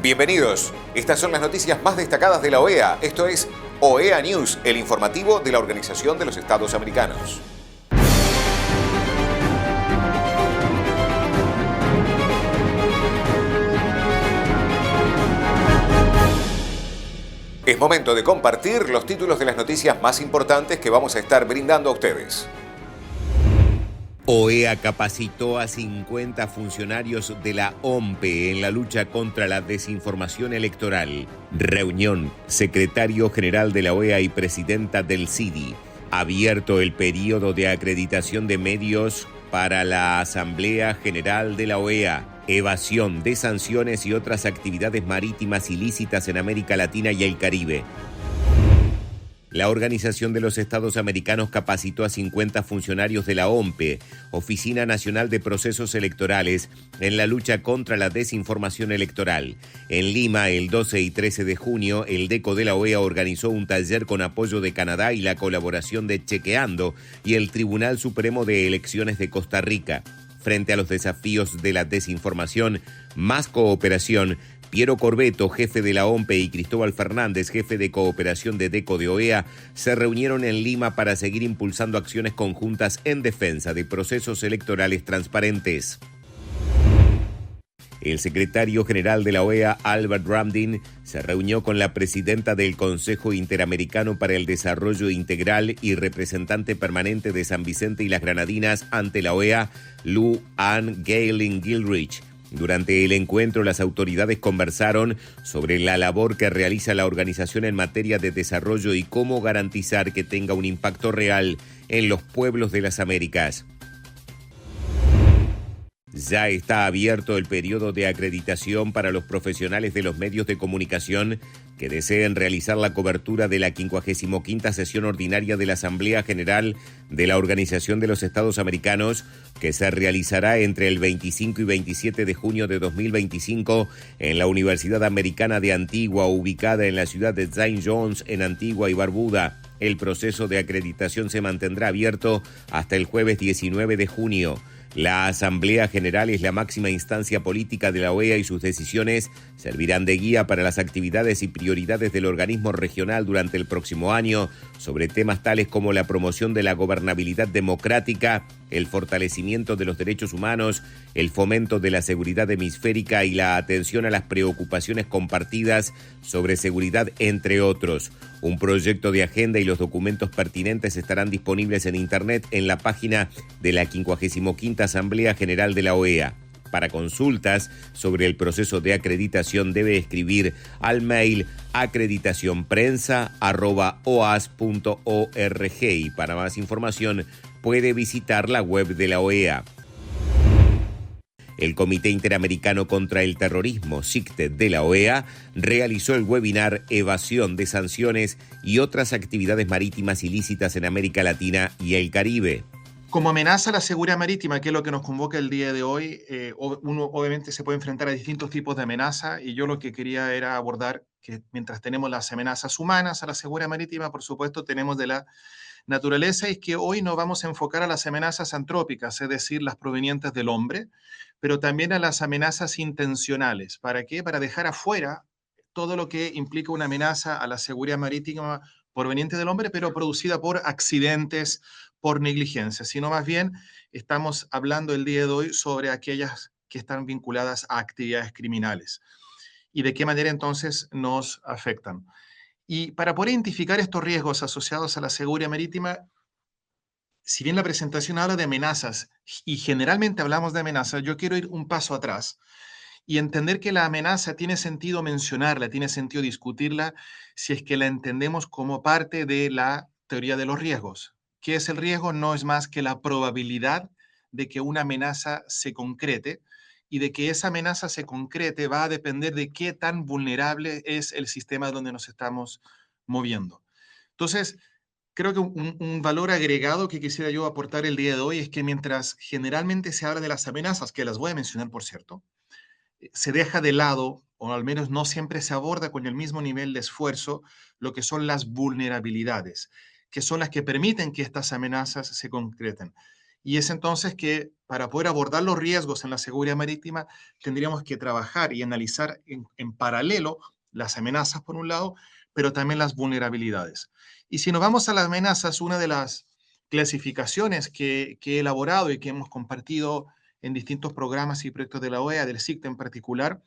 Bienvenidos. Estas son las noticias más destacadas de la OEA. Esto es OEA News, el informativo de la Organización de los Estados Americanos. Es momento de compartir los títulos de las noticias más importantes que vamos a estar brindando a ustedes. OEA capacitó a 50 funcionarios de la OMPE en la lucha contra la desinformación electoral. Reunión, secretario general de la OEA y presidenta del CIDI. Abierto el periodo de acreditación de medios para la Asamblea General de la OEA. Evasión de sanciones y otras actividades marítimas ilícitas en América Latina y el Caribe. La Organización de los Estados Americanos capacitó a 50 funcionarios de la OMPE, Oficina Nacional de Procesos Electorales, en la lucha contra la desinformación electoral. En Lima, el 12 y 13 de junio, el DECO de la OEA organizó un taller con apoyo de Canadá y la colaboración de Chequeando y el Tribunal Supremo de Elecciones de Costa Rica. Frente a los desafíos de la desinformación, más cooperación, Piero Corbeto, jefe de la OMPE, y Cristóbal Fernández, jefe de cooperación de DECO de OEA, se reunieron en Lima para seguir impulsando acciones conjuntas en defensa de procesos electorales transparentes. El secretario general de la OEA, Albert Ramdin, se reunió con la presidenta del Consejo Interamericano para el Desarrollo Integral y representante permanente de San Vicente y las Granadinas ante la OEA, Lou Ann Galen Gilrich. Durante el encuentro, las autoridades conversaron sobre la labor que realiza la organización en materia de desarrollo y cómo garantizar que tenga un impacto real en los pueblos de las Américas. Ya está abierto el periodo de acreditación para los profesionales de los medios de comunicación que deseen realizar la cobertura de la 55ª sesión ordinaria de la Asamblea General de la Organización de los Estados Americanos, que se realizará entre el 25 y 27 de junio de 2025 en la Universidad Americana de Antigua, ubicada en la ciudad de St. John's, en Antigua y Barbuda. El proceso de acreditación se mantendrá abierto hasta el jueves 19 de junio. La Asamblea General es la máxima instancia política de la OEA y sus decisiones servirán de guía para las actividades y prioridades del organismo regional durante el próximo año sobre temas tales como la promoción de la gobernabilidad democrática, el fortalecimiento de los derechos humanos, el fomento de la seguridad hemisférica y la atención a las preocupaciones compartidas sobre seguridad, entre otros. Un proyecto de agenda y los documentos pertinentes estarán disponibles en Internet en la página de la 55ª Asamblea General de la OEA. Para consultas sobre el proceso de acreditación debe escribir al mail acreditacionprensa@oas.org y para más información puede visitar la web de la OEA. El Comité Interamericano contra el Terrorismo, CICTE, de la OEA, realizó el webinar Evasión de sanciones y otras actividades marítimas ilícitas en América Latina y el Caribe. Como amenaza a la seguridad marítima, que es lo que nos convoca el día de hoy, uno obviamente se puede enfrentar a distintos tipos de amenaza y yo lo que quería era abordar que mientras tenemos las amenazas humanas a la seguridad marítima, por supuesto tenemos de la naturaleza, y es que hoy nos vamos a enfocar a las amenazas antrópicas, es decir, las provenientes del hombre, pero también a las amenazas intencionales. ¿Para qué? Para dejar afuera todo lo que implica una amenaza a la seguridad marítima proveniente del hombre, pero producida por accidentes, por negligencia, sino más bien estamos hablando el día de hoy sobre aquellas que están vinculadas a actividades criminales y de qué manera entonces nos afectan. Y para poder identificar estos riesgos asociados a la seguridad marítima, si bien la presentación habla de amenazas y generalmente hablamos de amenazas, yo quiero ir un paso atrás y entender que la amenaza tiene sentido mencionarla, tiene sentido discutirla si es que la entendemos como parte de la teoría de los riesgos. ¿Qué es el riesgo? No es más que la probabilidad de que una amenaza se concrete, y de que esa amenaza se concrete va a depender de qué tan vulnerable es el sistema donde nos estamos moviendo. Entonces, creo que un valor agregado que quisiera yo aportar el día de hoy es que mientras generalmente se habla de las amenazas, que las voy a mencionar por cierto, se deja de lado, o al menos no siempre se aborda con el mismo nivel de esfuerzo, lo que son las vulnerabilidades, que son las que permiten que estas amenazas se concreten. Y es entonces que para poder abordar los riesgos en la seguridad marítima tendríamos que trabajar y analizar en paralelo las amenazas por un lado, pero también las vulnerabilidades. Y si nos vamos a las amenazas, una de las clasificaciones que he elaborado y que hemos compartido en distintos programas y proyectos de la OEA, del SICTA en particular,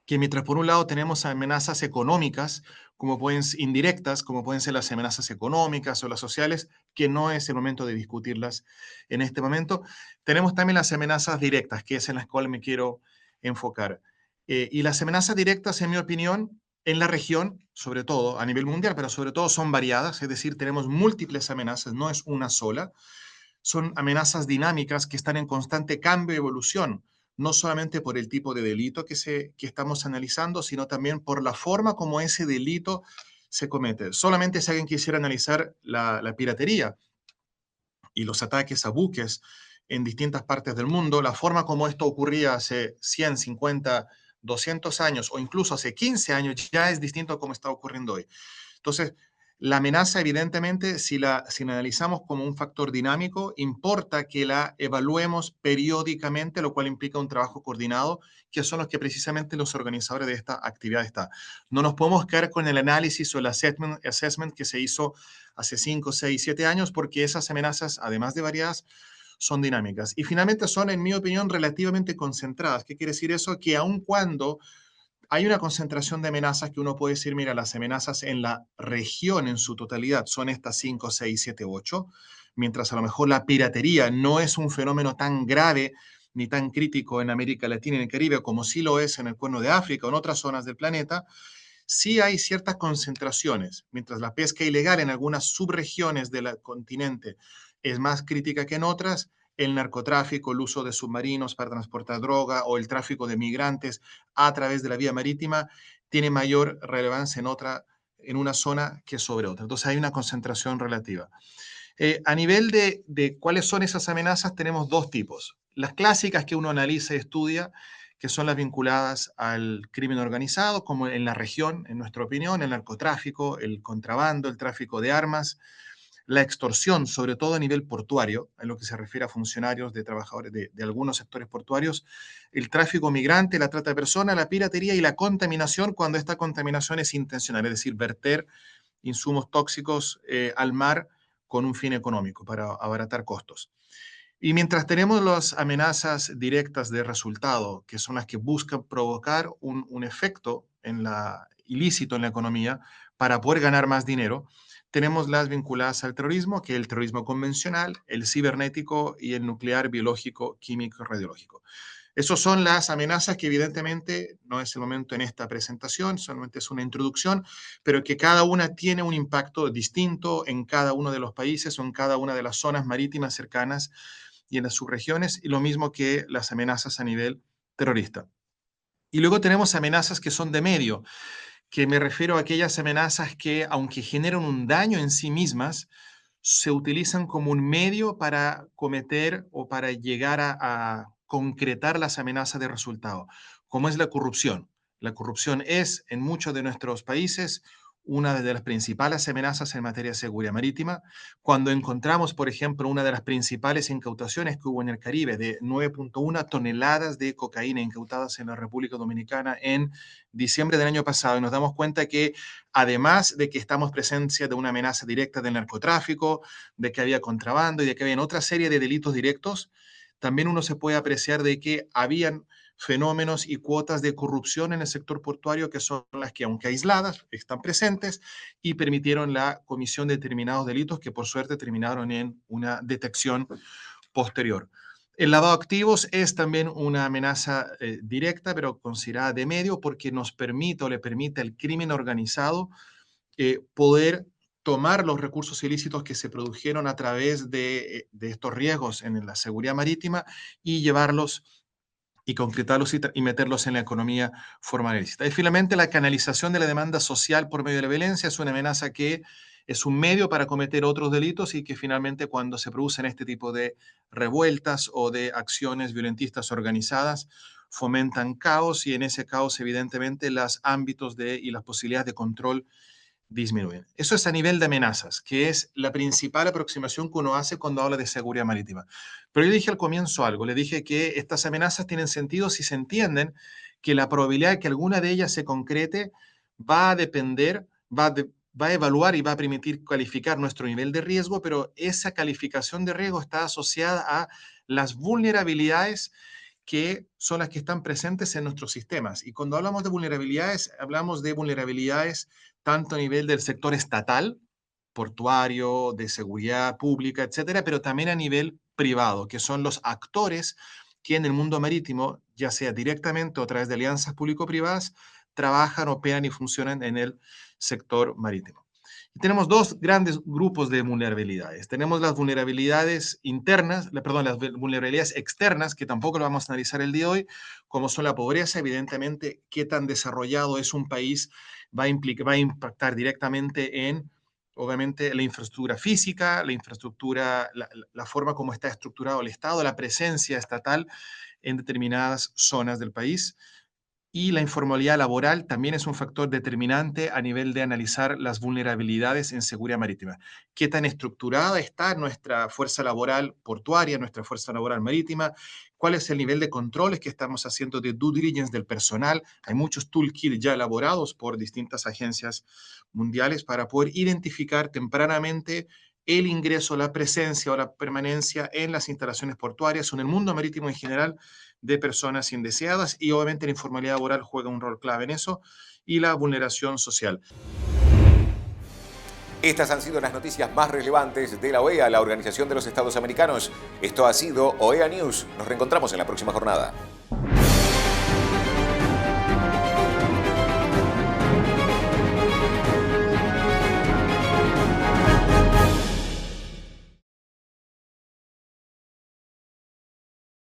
que mientras por un lado tenemos amenazas económicas, como pueden ser indirectas, como pueden ser las amenazas económicas o las sociales, que no es el momento de discutirlas en este momento, tenemos también las amenazas directas, que es en las cuales me quiero enfocar. Y las amenazas directas, en mi opinión, en la región, sobre todo a nivel mundial, pero sobre todo son variadas, es decir, tenemos múltiples amenazas, no es una sola, son amenazas dinámicas que están en constante cambio y evolución, no solamente por el tipo de delito que estamos analizando, sino también por la forma como ese delito se comete. Solamente si alguien quisiera analizar la piratería y los ataques a buques en distintas partes del mundo, la forma como esto ocurría hace 100, 50, 200 años o incluso hace 15 años ya es distinto a cómo está ocurriendo hoy. Entonces, la amenaza, evidentemente, si la analizamos como un factor dinámico, importa que la evaluemos periódicamente, lo cual implica un trabajo coordinado, que son los que precisamente los organizadores de esta actividad están. No nos podemos quedar con el análisis o el assessment que se hizo hace 5, 6, 7 años, porque esas amenazas, además de variadas, son dinámicas. Y finalmente son, en mi opinión, relativamente concentradas. ¿Qué quiere decir eso? Que aun cuando hay una concentración de amenazas que uno puede decir, mira, las amenazas en la región en su totalidad son estas 5, 6, 7, 8, mientras a lo mejor la piratería no es un fenómeno tan grave ni tan crítico en América Latina y en el Caribe como sí lo es en el Cuerno de África o en otras zonas del planeta, sí hay ciertas concentraciones, mientras la pesca ilegal en algunas subregiones del continente es más crítica que en otras, el narcotráfico, el uso de submarinos para transportar droga o el tráfico de migrantes a través de la vía marítima tiene mayor relevancia en una zona que sobre otra. Entonces hay una concentración relativa. A nivel de cuáles son esas amenazas, tenemos dos tipos. Las clásicas que uno analiza y estudia, que son las vinculadas al crimen organizado, como en la región, en nuestra opinión, el narcotráfico, el contrabando, el tráfico de armas, la extorsión, sobre todo a nivel portuario, en lo que se refiere a funcionarios de trabajadores de algunos sectores portuarios, el tráfico migrante, la trata de personas, la piratería y la contaminación cuando esta contaminación es intencional, es decir, verter insumos tóxicos al mar con un fin económico, para abaratar costos. Y mientras tenemos las amenazas directas de resultado, que son las que buscan provocar un efecto ilícito en la economía para poder ganar más dinero, tenemos las vinculadas al terrorismo, que es el terrorismo convencional, el cibernético y el nuclear, biológico, químico, radiológico. Esas son las amenazas que evidentemente no es el momento en esta presentación, solamente es una introducción, pero que cada una tiene un impacto distinto en cada uno de los países o en cada una de las zonas marítimas cercanas y en las subregiones, y lo mismo que las amenazas a nivel terrorista. Y luego tenemos amenazas que son de medio, que me refiero a aquellas amenazas que, aunque generan un daño en sí mismas, se utilizan como un medio para cometer o para llegar a concretar las amenazas de resultado, como es la corrupción. La corrupción es, en muchos de nuestros países, una de las principales amenazas en materia de seguridad marítima. Cuando encontramos, por ejemplo, una de las principales incautaciones que hubo en el Caribe de 9.1 toneladas de cocaína incautadas en la República Dominicana en diciembre del año pasado, y nos damos cuenta que además de que estamos presencia de una amenaza directa del narcotráfico, de que había contrabando y de que había otra serie de delitos directos, también uno se puede apreciar de que habían fenómenos y cuotas de corrupción en el sector portuario que son las que, aunque aisladas, están presentes y permitieron la comisión de determinados delitos que por suerte terminaron en una detección posterior. El lavado de activos es también una amenaza directa, pero considerada de medio, porque nos permite o le permite al crimen organizado poder tomar los recursos ilícitos que se produjeron a través de estos riesgos en la seguridad marítima y llevarlos y concretarlos y meterlos en la economía formal ilícita. Y finalmente, la canalización de la demanda social por medio de la violencia es una amenaza que es un medio para cometer otros delitos y que finalmente cuando se producen este tipo de revueltas o de acciones violentistas organizadas, fomentan caos y en ese caos evidentemente los ámbitos y las posibilidades de control disminuyen. Eso es a nivel de amenazas, que es la principal aproximación que uno hace cuando habla de seguridad marítima. Pero yo dije al comienzo algo, le dije que estas amenazas tienen sentido si se entienden que la probabilidad de que alguna de ellas se concrete va a depender, va a evaluar y va a permitir calificar nuestro nivel de riesgo, pero esa calificación de riesgo está asociada a las vulnerabilidades que son las que están presentes en nuestros sistemas. Y cuando hablamos de vulnerabilidades tanto a nivel del sector estatal, portuario, de seguridad pública, etcétera, pero también a nivel privado, que son los actores que en el mundo marítimo, ya sea directamente o a través de alianzas público-privadas, trabajan, operan y funcionan en el sector marítimo. Y tenemos dos grandes grupos de vulnerabilidades. Tenemos las vulnerabilidades internas, perdón, las vulnerabilidades externas, que tampoco lo vamos a analizar el día de hoy, como son la pobreza, evidentemente, qué tan desarrollado es un país va a impactar directamente en, obviamente, la infraestructura física, la infraestructura, la forma como está estructurado el Estado, la presencia estatal en determinadas zonas del país. Y la informalidad laboral también es un factor determinante a nivel de analizar las vulnerabilidades en seguridad marítima. ¿Qué tan estructurada está nuestra fuerza laboral portuaria, nuestra fuerza laboral marítima? ¿Cuál es el nivel de controles que estamos haciendo de due diligence del personal? Hay muchos toolkits ya elaborados por distintas agencias mundiales para poder identificar tempranamente el ingreso, la presencia o la permanencia en las instalaciones portuarias o en el mundo marítimo en general de personas indeseadas, y obviamente la informalidad laboral juega un rol clave en eso, y la vulneración social. Estas han sido las noticias más relevantes de la OEA, la Organización de los Estados Americanos. Esto ha sido OEA News. Nos reencontramos en la próxima jornada.